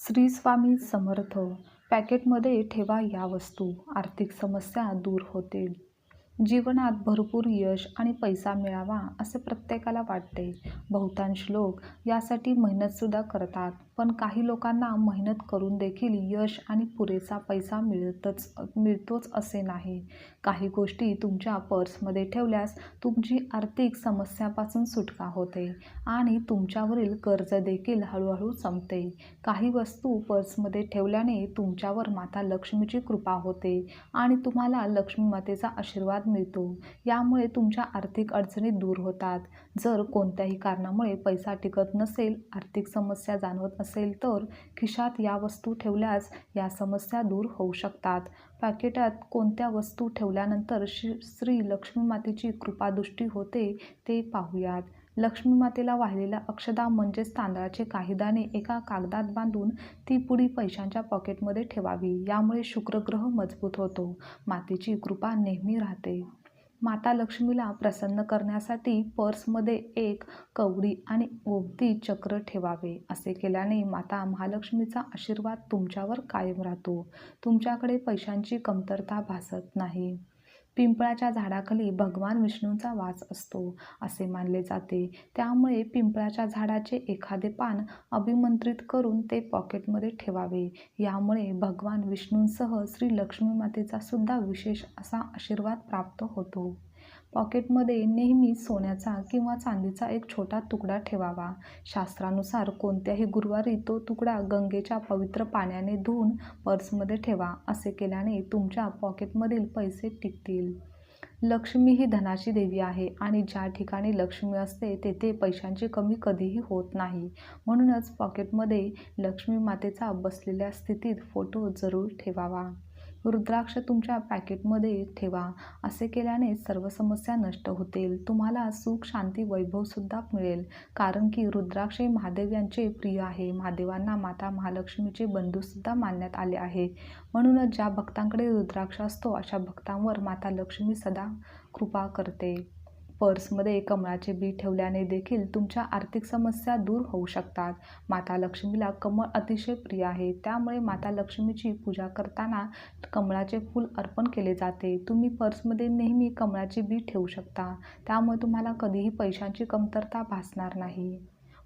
श्री स्वामी समर्थ. पॅकेटमध्ये ठेवा या वस्तू, आर्थिक समस्या दूर होतील. जीवनात भरपूर यश आणि पैसा मिळावा असे प्रत्येकाला वाटते. बहुतांश लोक यासाठी मेहनतसुद्धा करतात. पण काही लोकांना मेहनत करून देखील यश आणि पुरेसा पैसा मिळतोच असे नाही. काही गोष्टी तुमच्या पर्समध्ये ठेवल्यास तुमची आर्थिक समस्यापासून सुटका होते आणि तुमच्यावरील कर्ज देखील हळूहळू संपते. काही वस्तू पर्समध्ये ठेवल्याने तुमच्यावर माता लक्ष्मीची कृपा होते आणि तुम्हाला लक्ष्मी मातेचा आशीर्वाद मिळतो. यामुळे तुमच्या आर्थिक अडचणी दूर होतात. जर कोणत्याही कारणामुळे पैसा टिकत नसेल, आर्थिक समस्या जाणवत असेल तर खिशात या वस्तू ठेवल्यास या समस्या दूर होऊ शकतात. पॅकेटात कोणत्या वस्तू ठेवल्यानंतर श्री लक्ष्मी मातेची कृपादृष्टी होते ते पाहूयात. लक्ष्मी मातेला वाहिलेल्या अक्षदा म्हणजेच तांदळाचे काही दाणे एका कागदात बांधून ती पुडी पैशांच्या पॉकेटमध्ये ठेवावी. यामुळे शुक्रग्रह मजबूत होतो. मातेची कृपा नेहमी राहते. माता लक्ष्मीला प्रसन्न करण्यासाठी पर्समध्ये एक कवडी आणि ओवती चक्र ठेवावे. असे केल्याने माता महालक्ष्मीचा आशीर्वाद तुमच्यावर कायम राहतो. तुमच्याकडे पैशांची कमतरता भासत नाही. पिंपळाच्या झाडाखाली भगवान विष्णूंचा वास असतो असे मानले जाते. त्यामुळे पिंपळाच्या झाडाचे एखादे पान अभिमंत्रित करून ते पॉकेटमध्ये ठेवावे. यामुळे भगवान विष्णूंसह श्री लक्ष्मी मातेचा सुद्धा विशेष असा आशीर्वाद प्राप्त होतो. पॉकेटमध्ये नेहमी सोन्याचा किंवा चांदीचा एक छोटा तुकडा ठेवावा. शास्त्रानुसार कोणत्याही गुरुवारी तो तुकडा गंगेच्या पवित्र पाण्याने धुवून पर्समध्ये ठेवा. असे केल्याने तुमच्या पॉकेटमधील पैसे टिकतील. लक्ष्मी ही धनाची देवी आहे आणि ज्या ठिकाणी लक्ष्मी असते तेथे पैशांची कमी कधीही होत नाही. म्हणूनच पॉकेटमध्ये लक्ष्मी मातेचा बसलेल्या स्थितीत फोटो जरूर ठेवावा. रुद्राक्ष तुमच्या पॅकेटमध्ये ठेवा. असे केल्याने सर्व समस्या नष्ट होतील. तुम्हाला सुख, शांती, वैभवसुद्धा मिळेल. कारण की रुद्राक्ष हे महादेव यांचे प्रिय आहे. महादेवांना माता महालक्ष्मीचे बंधूसुद्धा मानण्यात आले आहे. म्हणूनच ज्या भक्तांकडे रुद्राक्ष असतो अशा भक्तांवर माता लक्ष्मी सदा कृपा करते. पर्समध्ये कमळाचे बी ठेवल्याने देखील तुमच्या आर्थिक समस्या दूर होऊ शकतात. माता लक्ष्मीला कमळ अतिशय प्रिय आहे. त्यामुळे माता लक्ष्मीची पूजा करताना कमळाचे फूल अर्पण केले जाते. तुम्ही पर्समध्ये नेहमी कमळाचे बी ठेवू शकता. त्यामुळे तुम्हाला कधीही पैशांची कमतरता भासणार नाही.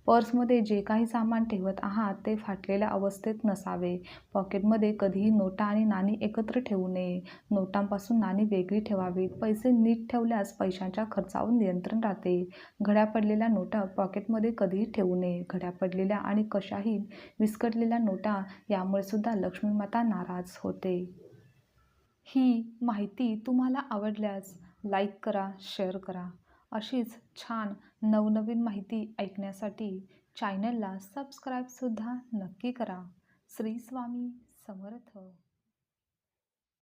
पर्समध्ये जे काही सामान ठेवत आहात ते फाटलेल्या अवस्थेत नसावे. पॉकेटमध्ये कधीही नोटा आणि नाणी एकत्र ठेवू नये. नोटांपासून नाणी वेगळी ठेवावीत. पैसे नीट ठेवल्यास पैशांच्या खर्चावर नियंत्रण राहते. घड्या पडलेल्या नोटा पॉकेटमध्ये कधीही ठेवू नये. घड्या पडलेल्या आणि कशाही विस्कटलेल्या नोटा यामुळे सुद्धा लक्ष्मी माता नाराज होते. ही माहिती तुम्हाला आवडल्यास लाईक करा, शेअर करा. अशीच छान नवनवीन माहिती ऐकण्यासाठी चॅनलला सबस्क्राईबसुद्धा नक्की करा. श्री स्वामी समर्थ.